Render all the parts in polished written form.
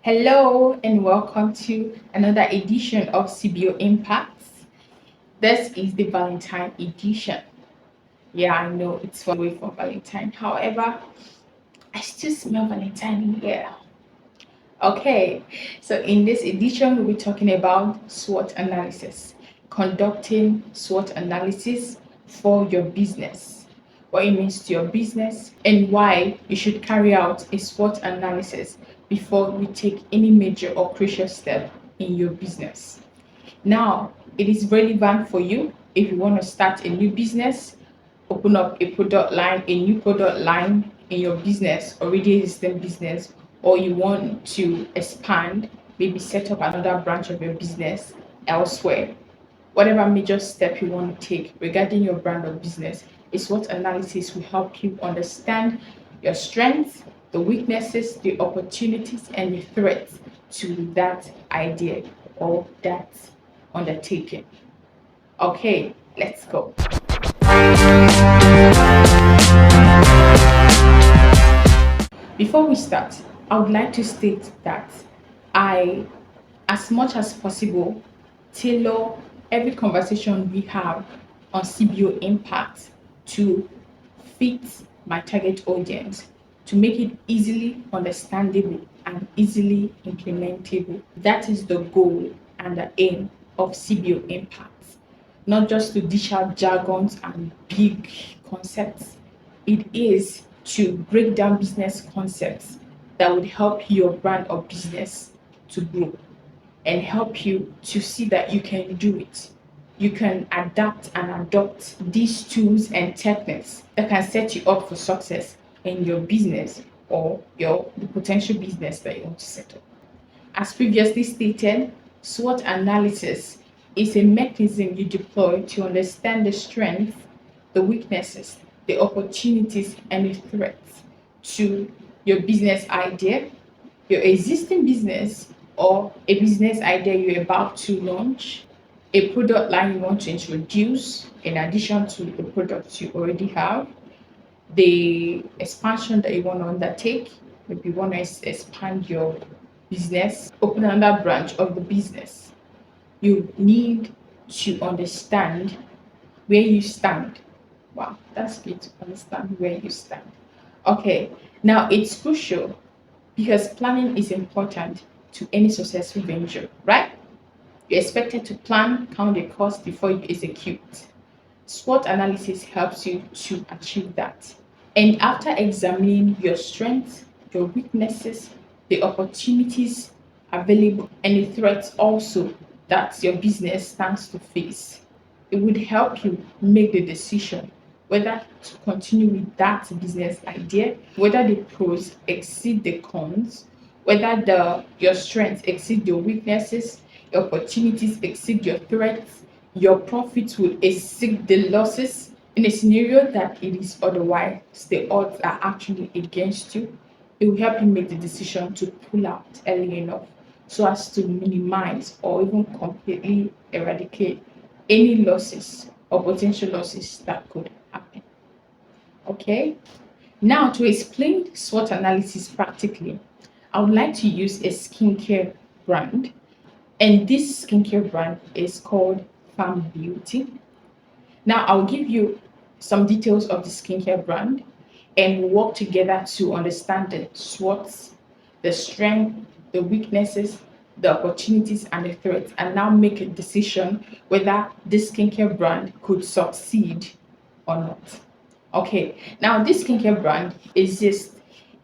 Hello and welcome to another edition of CBO Impacts. This is the Valentine edition. Yeah, I know it's far away from Valentine. However, I still smell Valentine in here. Okay, so in this edition, we'll be talking about SWOT analysis, conducting SWOT analysis for your business, what it means to your business, and why you should carry out a SWOT analysis before you take any major or crucial step in your business. Now, it is relevant for you if you want to start a new business, open up a new product line in your business, already existing business, or you want to expand, maybe set up another branch of your business elsewhere. Whatever major step you want to take regarding your brand or business, is SWOT analysis will help you understand your strengths, the weaknesses, the opportunities, and the threats to that idea or that undertaking. Okay, let's go. Before we start, I would like to state that I, as much as possible, tailor every conversation we have on CBO Impact to fit my target audience, to make it easily understandable and easily implementable. That is the goal and the aim of CBO Impact. Not just to dish out jargons and big concepts, it is to break down business concepts that would help your brand or business to grow and help you to see that you can do it. You can adapt and adopt these tools and techniques that can set you up for success in your business or the potential business that you want to set up. As previously stated, SWOT analysis is a mechanism you deploy to understand the strengths, the weaknesses, the opportunities, and the threats to your business idea, your existing business, or a business idea you're about to launch, a product line you want to introduce in addition to the products you already have, the expansion that you want to undertake. Maybe you want to expand your business, open another branch of the business. You need to understand where you stand. Wow, that's good to understand where you stand. Okay, now it's crucial because planning is important to any successful venture, right? You're expected to plan, count the cost before you execute. SWOT analysis helps you to achieve that. And after examining your strengths, your weaknesses, the opportunities available, and the threats also that your business stands to face, it would help you make the decision whether to continue with that business idea, whether the pros exceed the cons, whether your strengths exceed your weaknesses, your opportunities exceed your threats, your profits will exceed the losses. In a scenario that it is otherwise, the odds are actually against you, it will help you make the decision to pull out early enough so as to minimize or even completely eradicate any losses or potential losses that could happen. Okay, now to explain SWOT analysis practically, I would like to use a skincare brand, and this skincare brand is called Farmed Beauty. Now, I'll give you some details of the skincare brand and we'll work together to understand the SWOTs, the strength, the weaknesses, the opportunities, and the threats, and now make a decision whether this skincare brand could succeed or not. Okay, now this skincare brand exists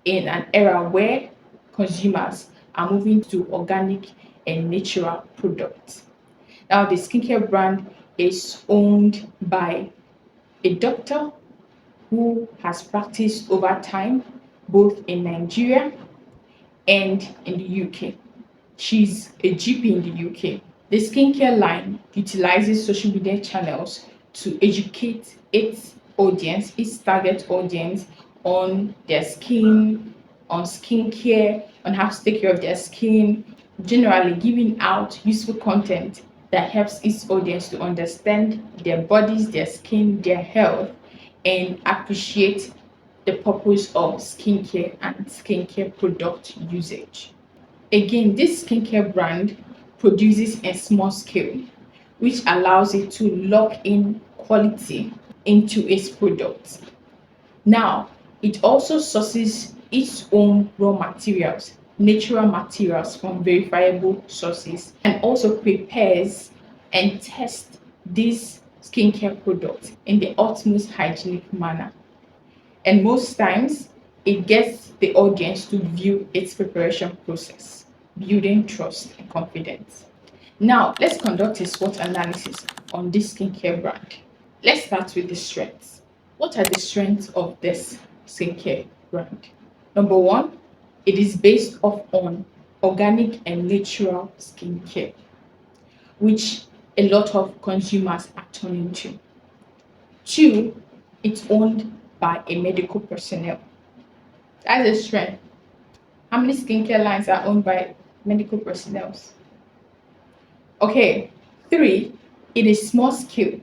in an era where consumers are moving to organic and natural products. Now, the skincare brand is owned by a doctor who has practiced over time both in Nigeria and in the UK. She's a GP in the UK. The skincare line utilizes social media channels to educate its target audience on their skin, on skincare, on how to take care of their skin, generally giving out useful content that helps its audience to understand their bodies, their skin, their health, and appreciate the purpose of skincare and skincare product usage. Again, this skincare brand produces a small scale, which allows it to lock in quality into its products. Now, it also sources its own raw materials, natural materials from verifiable sources, and also prepares and tests these skincare products in the utmost hygienic manner. And most times, it gets the audience to view its preparation process, building trust and confidence. Now, let's conduct a SWOT analysis on this skincare brand. Let's start with the strengths. What are the strengths of this skincare brand? Number one, it is based off on organic and natural skincare, which a lot of consumers are turning to. Two, it's owned by a medical personnel. That's a strength. How many skincare lines are owned by medical personnel? Okay. Three, it is small scale,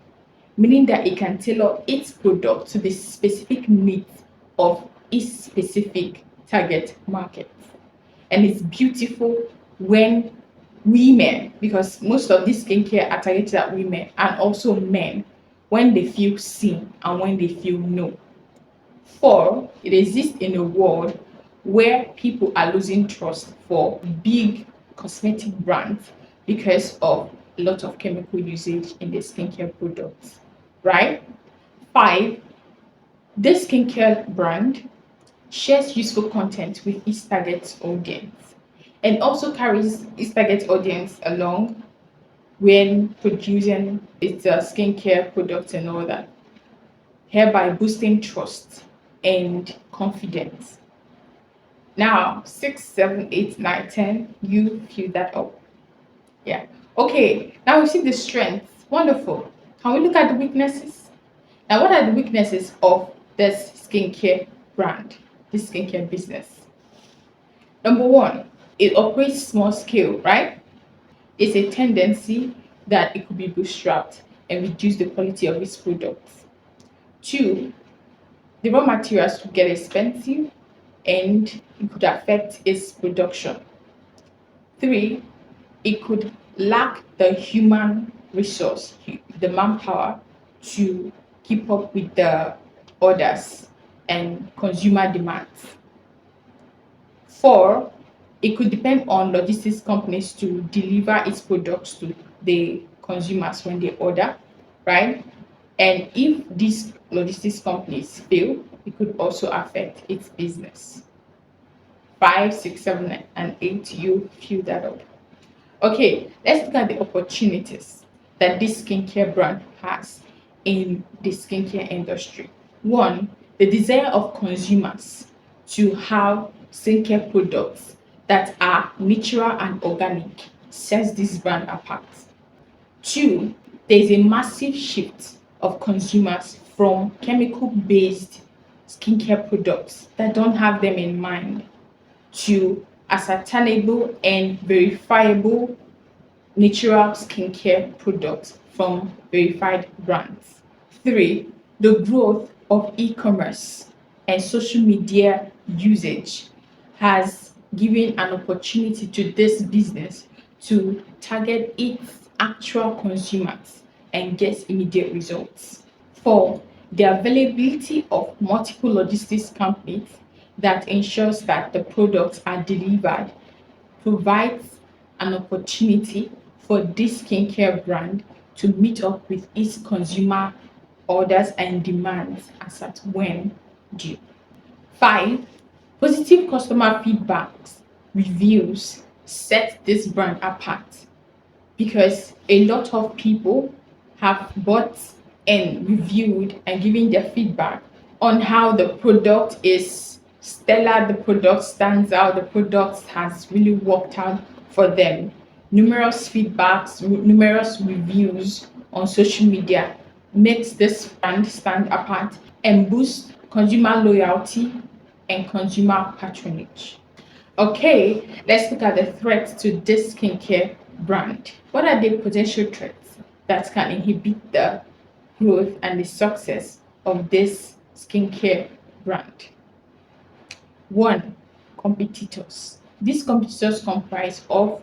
meaning that it can tailor its product to the specific needs of its specific target market. And it's beautiful when women, because most of these skincare are targeted at women and also men, when they feel seen and when they feel known. Four, it exists in a world where people are losing trust for big cosmetic brands because of a lot of chemical usage in the skincare products, right? Five, this skincare brand shares useful content with its target audience and also carries its target audience along when producing its skincare products and all that, hereby boosting trust and confidence. Now, 6, 7, 8, 9, 10, you fill that up. Yeah. Okay, now we see the strengths. Wonderful. Can we look at the weaknesses? Now, what are the weaknesses of this skincare brand, this skincare business? Number one, it operates small scale, right? It's a tendency that it could be bootstrapped and reduce the quality of its products. Two, the raw materials could get expensive and it could affect its production. Three, it could lack the human resource, the manpower to keep up with the orders and consumer demands. Four, it could depend on logistics companies to deliver its products to the consumers when they order, right? And if these logistics companies fail, it could also affect its business. 5, 6, 7, and 8, you fill that up. Okay, let's look at the opportunities that this skincare brand has in the skincare industry. One, the desire of consumers to have skincare products that are natural and organic sets this brand apart. Two, there's a massive shift of consumers from chemical-based skincare products that don't have them in mind to ascertainable and verifiable natural skincare products from verified brands. Three, the growth of e-commerce and social media usage has given an opportunity to this business to target its actual consumers and get immediate results. Four, the availability of multiple logistics companies that ensures that the products are delivered provides an opportunity for this skincare brand to meet up with its consumer orders and demands as at when due. Five, positive customer feedbacks, reviews set this brand apart because a lot of people have bought and reviewed and given their feedback on how the product is stellar, the product stands out, the product has really worked out for them. Numerous feedbacks, numerous reviews on social media makes this brand stand apart and boost consumer loyalty and consumer patronage. Okay, let's look at the threats to this skincare brand. What are the potential threats that can inhibit the growth and the success of this skincare brand? One, competitors. These competitors comprise of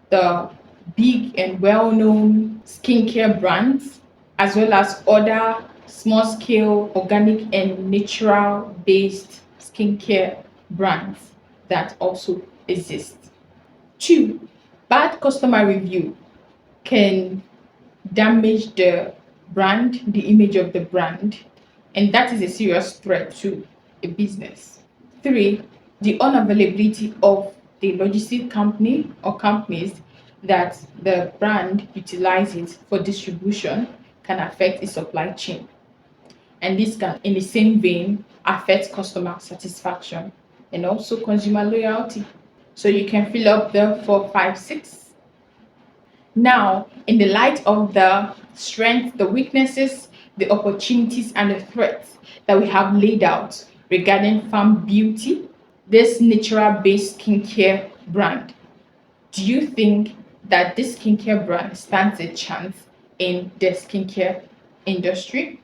the big and well-known skincare brands, as well as other small-scale, organic and natural-based skincare brands that also exist. Two, bad customer review can damage the brand, the image of the brand, and that is a serious threat to a business. Three, the unavailability of the logistic company or companies that the brand utilizes for distribution can affect its supply chain. And this can, in the same vein, affect customer satisfaction and also consumer loyalty. So you can fill up the 4, 5, 6. Now, in the light of the strengths, the weaknesses, the opportunities, and the threats that we have laid out regarding Farmed Beauty, this natural based skincare brand, do you think that this skincare brand stands a chance in the skincare industry?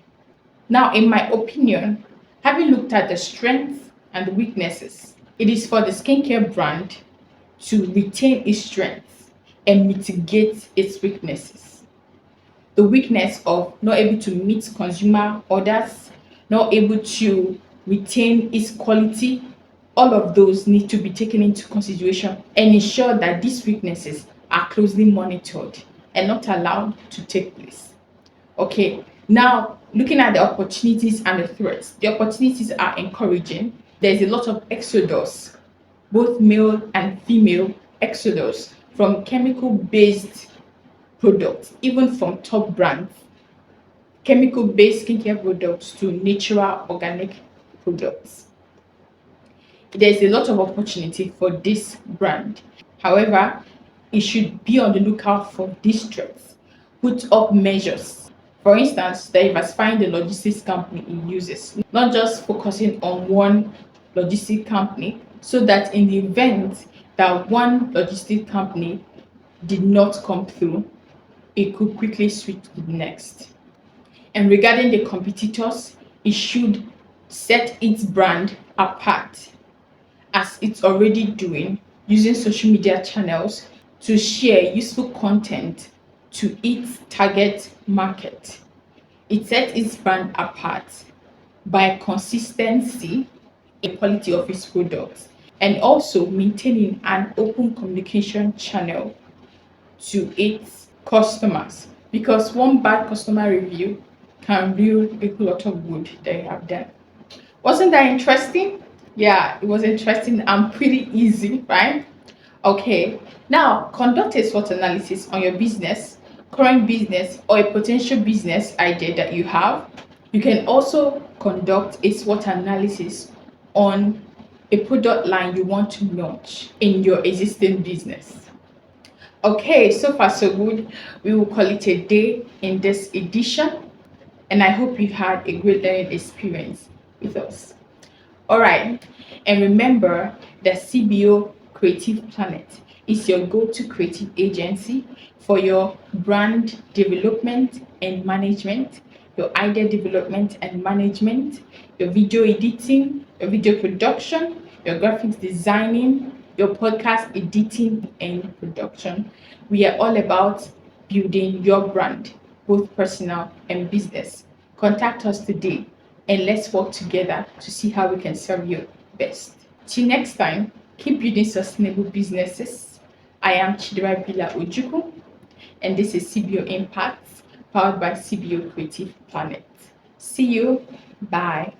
Now, in my opinion, having looked at the strengths and the weaknesses, it is for the skincare brand to retain its strengths and mitigate its weaknesses. The weakness of not able to meet consumer orders, not able to retain its quality, all of those need to be taken into consideration and ensure that these weaknesses are closely monitored and not allowed to take place. Okay, now looking at the opportunities and the threats, the opportunities are encouraging. There's a lot of exodus, both male and female exodus, from chemical based products, even from top brands, chemical based skincare products to natural organic products. There's a lot of opportunity for this brand. However, it should be on the lookout for these threats, put up measures. For instance, diversifying the logistics company it uses, not just focusing on one logistic company, so that in the event that one logistic company did not come through, it could quickly switch to the next. And regarding the competitors, it should set its brand apart, as it's already doing, using social media channels to share useful content to its target market. It sets its brand apart by consistency in quality of its products and also maintaining an open communication channel to its customers, because one bad customer review can ruin a lot of good they have done. Wasn't that interesting? Yeah, it was interesting and pretty easy, right? Okay, now conduct a SWOT analysis on your business, current business, or a potential business idea that you have. You can also conduct a SWOT analysis on a product line you want to launch in your existing business. Okay, so far so good. We will call it a day in this edition, and I hope you had a great learning experience with us. All right, and remember that CBO Creative Planet is your go-to creative agency for your brand development and management, your idea development and management, your video editing, your video production, your graphics designing, your podcast editing and production. We are all about building your brand, both personal and business. Contact us today and let's work together to see how we can serve you best. Till next time, keep building sustainable businesses. I am Chidera Bila Ojuku, and this is CBO Impacts, powered by CBO Creative Planet. See you. Bye.